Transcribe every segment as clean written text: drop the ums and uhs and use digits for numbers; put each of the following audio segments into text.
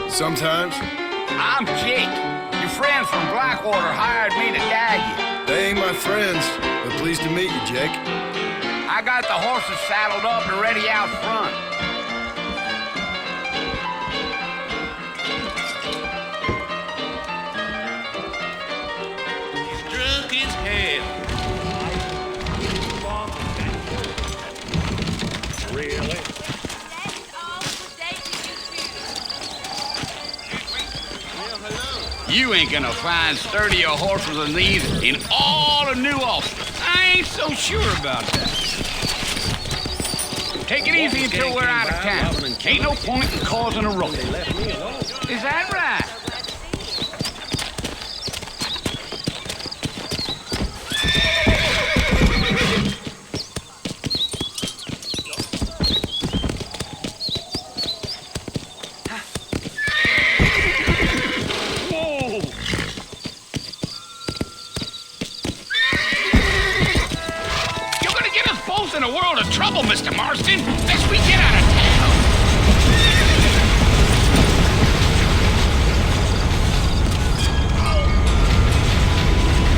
Sometimes. I'm Jake. Your friends from Blackwater hired me to guide you. They ain't my friends, but pleased to meet you, Jake. I got the horses saddled up and ready out front. He's drunk as hell. Really? You ain't gonna find sturdier horses than these in all of New Ulster. I ain't so sure about that. Take it easy until we're out of town. Ain't no point in causing a ruckus. Is that right? In a world of trouble, Mr. Marston. Best we get out of town.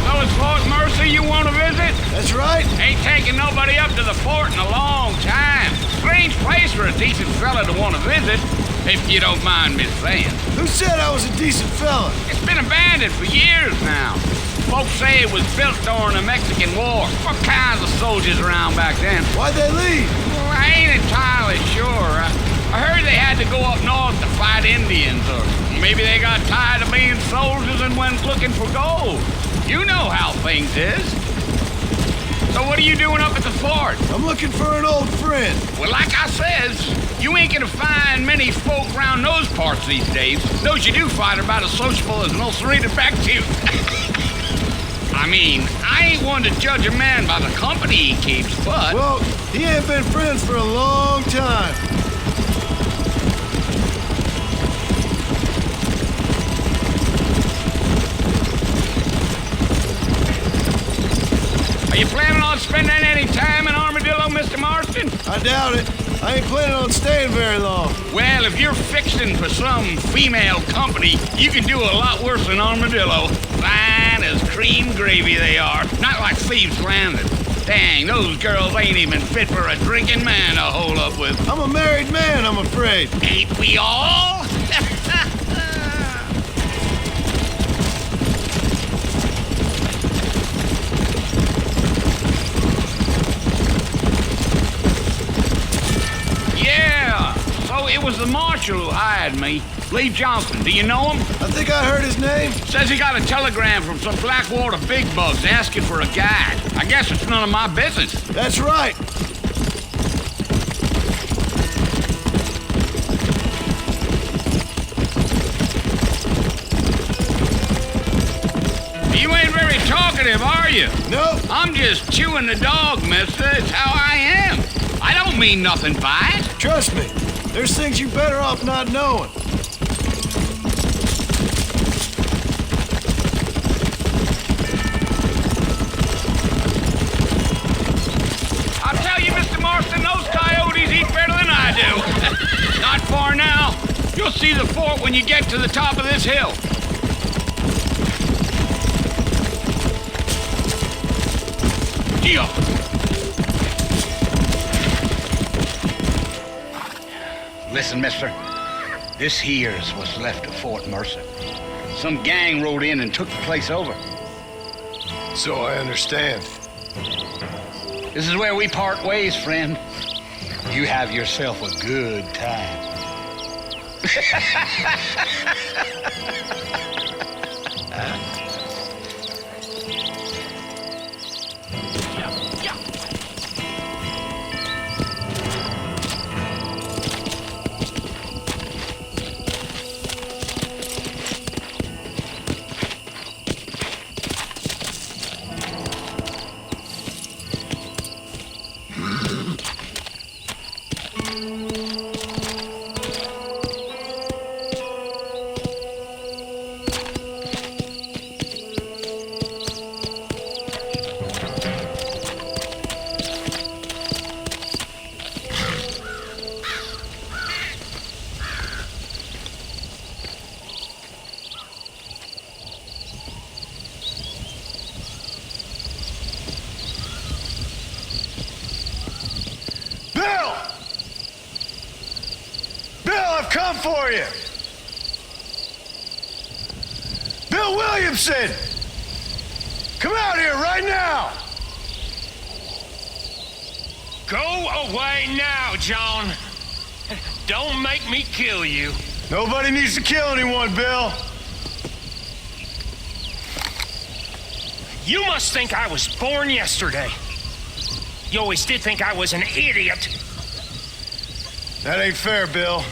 So it's Fort Mercer you want to visit? That's right. Ain't taking nobody up to the fort in a long time. Strange place for a decent fella to want to visit, if you don't mind me saying. Who said I was a decent fella? It's been abandoned for years now. Folks say it was built during the Mexican War. What kinds of soldiers around back then? Why'd they leave? Well, I ain't entirely sure. I heard they had to go up north to fight Indians, or maybe they got tired of being soldiers and went looking for gold. You know how things is. So what are you doing up at the fort? I'm looking for an old friend. Well, like I says, you ain't gonna find many folk around those parts these days. Those you do find are about as sociable as an ulcerated back tooth. I mean, I ain't one to judge a man by the company he keeps, but... Well, he ain't been friends for a long time. Are you planning on spending any time in Armadillo, Mr. Marston? I doubt it. I ain't planning on staying very long. Well, if you're fixing for some female company, you can do a lot worse than Armadillo. Fine as cream gravy they are. Not like Thieves Landing. Dang, those girls ain't even fit for a drinking man to hole up with. I'm a married man, I'm afraid. Ain't we all? Yeah, so it was the marshal who hired me. Lee Johnson, do you know him? I think I heard his name. Says he got a telegram from some Blackwater big bugs asking for a guide. I guess it's none of my business. That's right. You ain't very talkative, are you? No. I'm just chewing the dog, mister. It's how I am. I don't mean nothing by it. Trust me, there's things you better off not knowing. I'll tell you, Mr. Marston, those coyotes eat better than I do. Not far now. You'll see the fort when you get to the top of this hill. Deal. Listen, mister. This here's what's left of Fort Mercer. Some gang rode in and took the place over. So I understand. This is where we part ways, friend. You have yourself a good time. come for you! Bill Williamson! Come out here right now! Go away now, John. Don't make me kill you. Nobody needs to kill anyone, Bill. You must think I was born yesterday. You always did think I was an idiot. That ain't fair, Bill.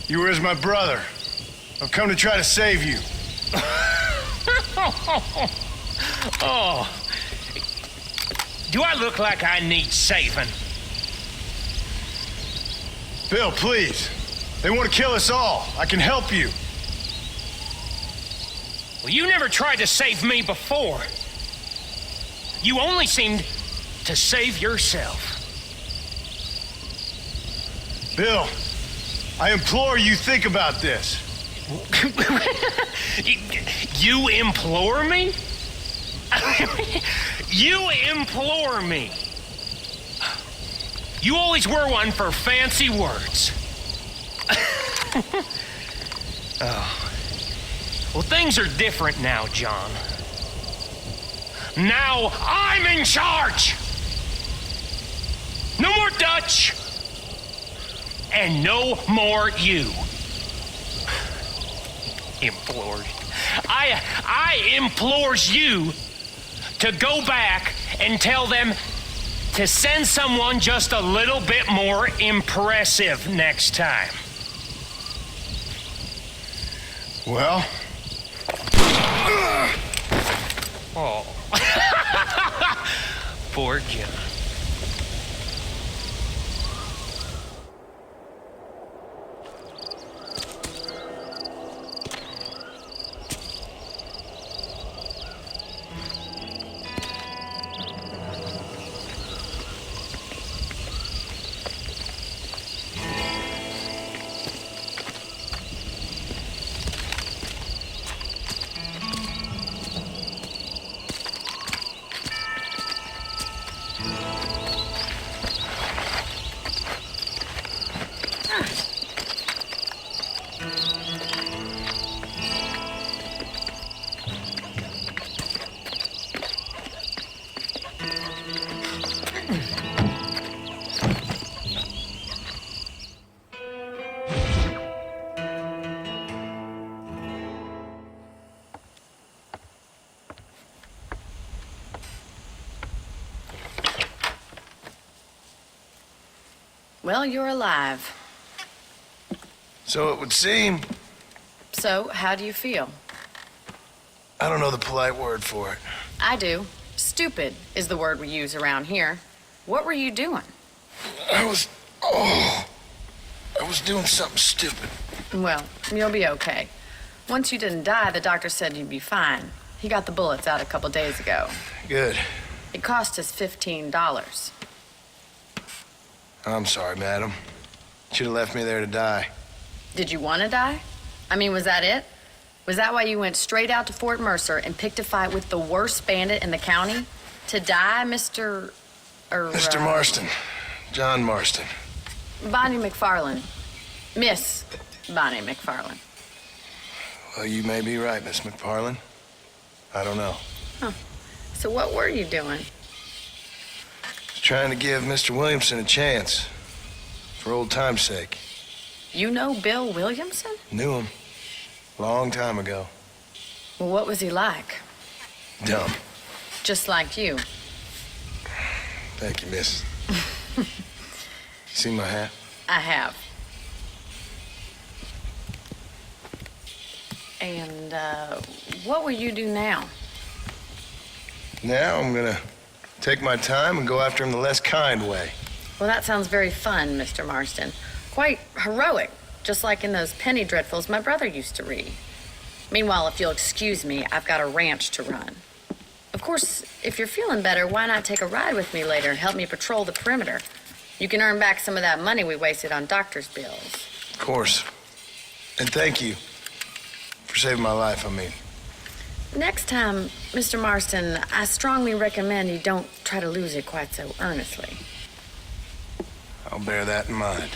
You were as my brother. I've come to try to save you. Oh. Do I look like I need saving? Bill, please. They want to kill us all. I can help you. Well, you never tried to save me before. You only seemed to save yourself. Bill, I implore you think about this. You implore me? You implore me. You always were one for fancy words. Oh. Well, things are different now, John. Now I'm in charge. No more Dutch. And no more you. Implored. I implores you to go back and tell them to send someone just a little bit more impressive next time. Well? Oh. Poor John. Well, you're alive. So it would seem. So, how do you feel? I don't know the polite word for it. I do. Stupid is the word we use around here. What were you doing? I was doing something stupid. Well, you'll be okay. Once you didn't die, the doctor said you'd be fine. He got the bullets out a couple days ago. Good. It cost us $15. I'm sorry, madam. Should have left me there to die. Did you want to die? I mean, was that it? Was that why you went straight out to Fort Mercer and picked a fight with the worst bandit in the county? To die, Mr. Mr. Marston. John Marston. Bonnie McFarlane. Miss Bonnie McFarlane. Well, you may be right, Miss McFarlane. I don't know. Huh. So what were you doing? Trying to give Mr. Williamson a chance. For old time's sake. You know Bill Williamson? Knew him. Long time ago. Well, what was he like? Dumb. Just like you. Thank you, miss. See my hat? I have. And, what will you do now? Now I'm gonna take my time and go after him the less kind way. Well, that sounds very fun, Mr. Marston. Quite heroic, just like in those penny dreadfuls my brother used to read. Meanwhile, if you'll excuse me, I've got a ranch to run. Of course, if you're feeling better, why not take a ride with me later and help me patrol the perimeter? You can earn back some of that money we wasted on doctor's bills. Of course. And thank you for saving my life, I mean. Next time, Mr. Marston, I strongly recommend you don't try to lose it quite so earnestly. I'll bear that in mind.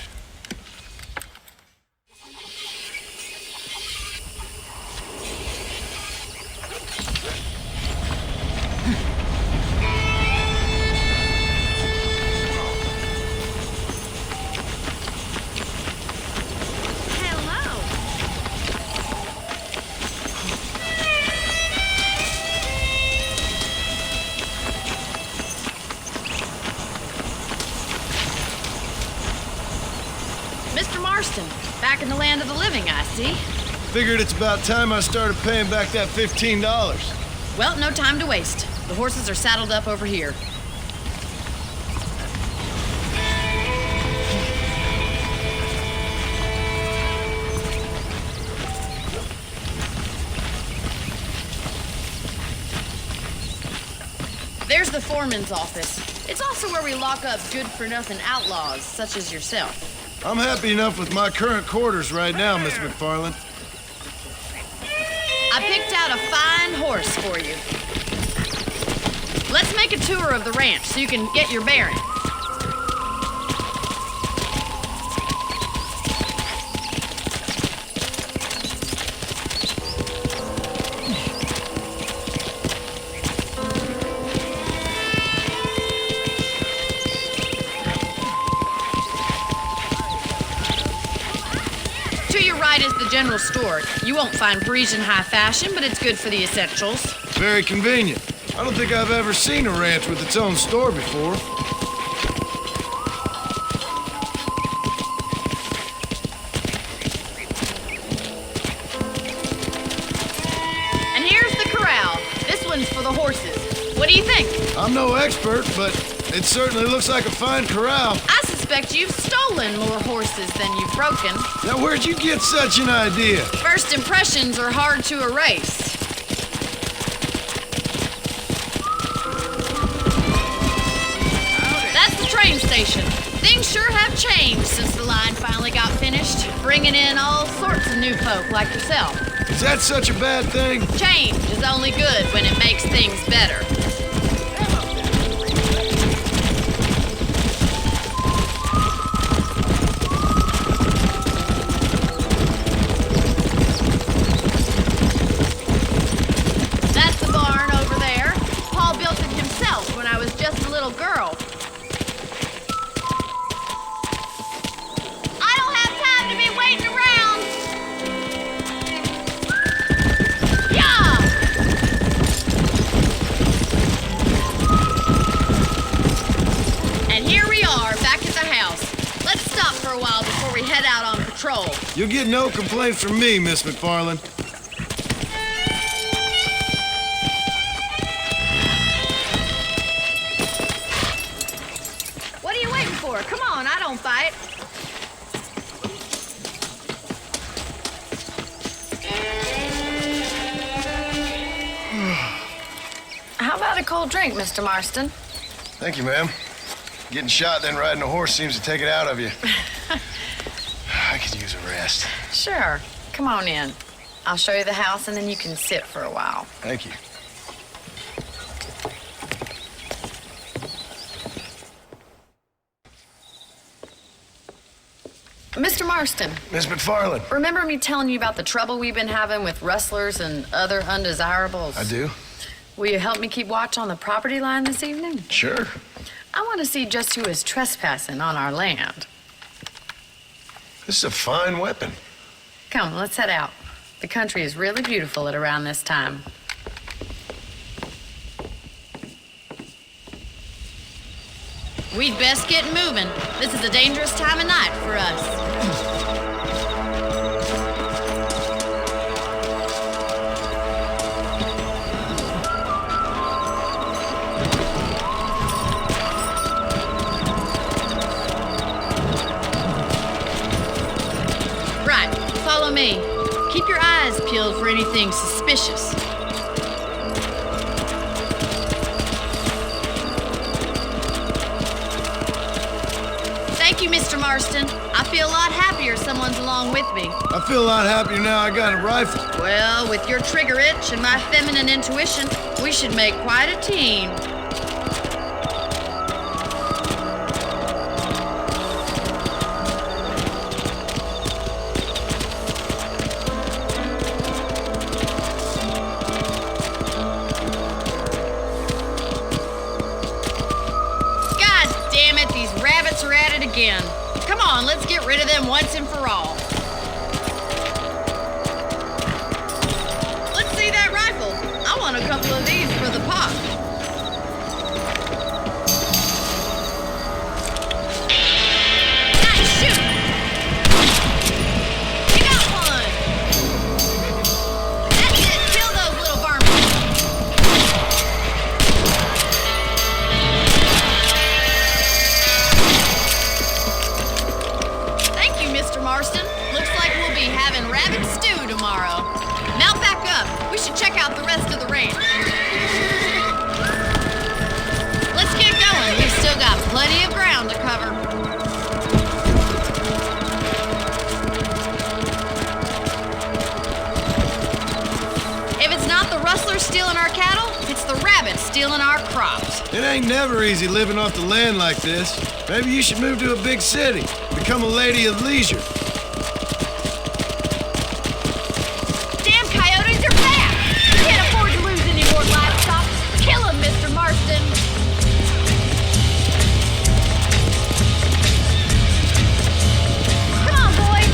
Marston. Back in the land of the living, I see. Figured it's about time I started paying back that $15. Well, no time to waste. The horses are saddled up over here. There's the foreman's office. It's also where we lock up good-for-nothing outlaws, such as yourself. I'm happy enough with my current quarters right now, Miss McFarland. I picked out a fine horse for you. Let's make a tour of the ranch so you can get your bearings. Is the general store. You won't find Parisian high fashion, but it's good for the essentials. Very convenient. I don't think I've ever seen a ranch with its own store before. And here's the corral. This one's for the horses. What do you think? I'm no expert, but it certainly looks like a fine corral. I suspect you've stolen more horses than you've broken. Now, where'd you get such an idea? First impressions are hard to erase. That's the train station. Things sure have changed since the line finally got finished, bringing in all sorts of new folk like yourself. Is that such a bad thing? Change is only good when it makes things better. You'll get no complaints from me, Miss McFarland. What are you waiting for? Come on, I don't fight. How about a cold drink, Mr. Marston? Thank you, ma'am. Getting shot, then riding a horse seems to take it out of you. I could use a rest. Sure. Come on in. I'll show you the house, and then you can sit for a while. Thank you. Mr. Marston. Miss McFarland. Remember me telling you about the trouble we've been having with rustlers and other undesirables? I do. Will you help me keep watch on the property line this evening? Sure. I want to see just who is trespassing on our land. This is a fine weapon. Come, let's head out. The country is really beautiful at around this time. We'd best get moving. This is a dangerous time of night for us. Right, follow me. Keep your eyes peeled for anything suspicious. Thank you, Mr. Marston. I feel a lot happier someone's along with me. I feel a lot happier now I got a rifle. Well, with your trigger itch and my feminine intuition, we should make quite a team. Again. Come on, let's get rid of them once and for all. Let's see that rifle. I want a couple of these for the pot. Nice shoot! Marston. Looks like we'll be having rabbit stew tomorrow. Mount back up. We should check out the rest of the ranch. Let's get going. We've still got plenty of ground to cover. If it's not the rustlers stealing our cattle, it's the rabbits stealing our crops. It ain't never easy living off the land like this. Maybe you should move to a big city. Become a lady of leisure. Damn coyotes are back! We can't afford to lose any more livestock. Kill them, Mr. Marston. Come on, boys.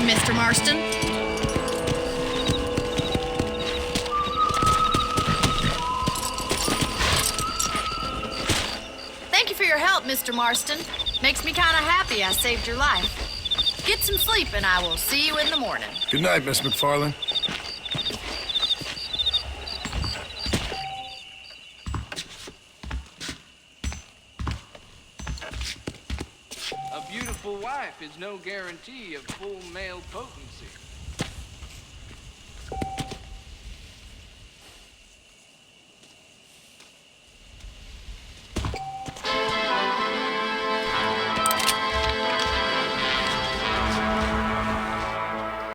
Mr. Marston. Thank you for your help, Mr. Marston. Makes me kind of happy I saved your life. Get some sleep and I will see you in the morning. Good night, Miss McFarlane. A beautiful wife is no guarantee of full male potency.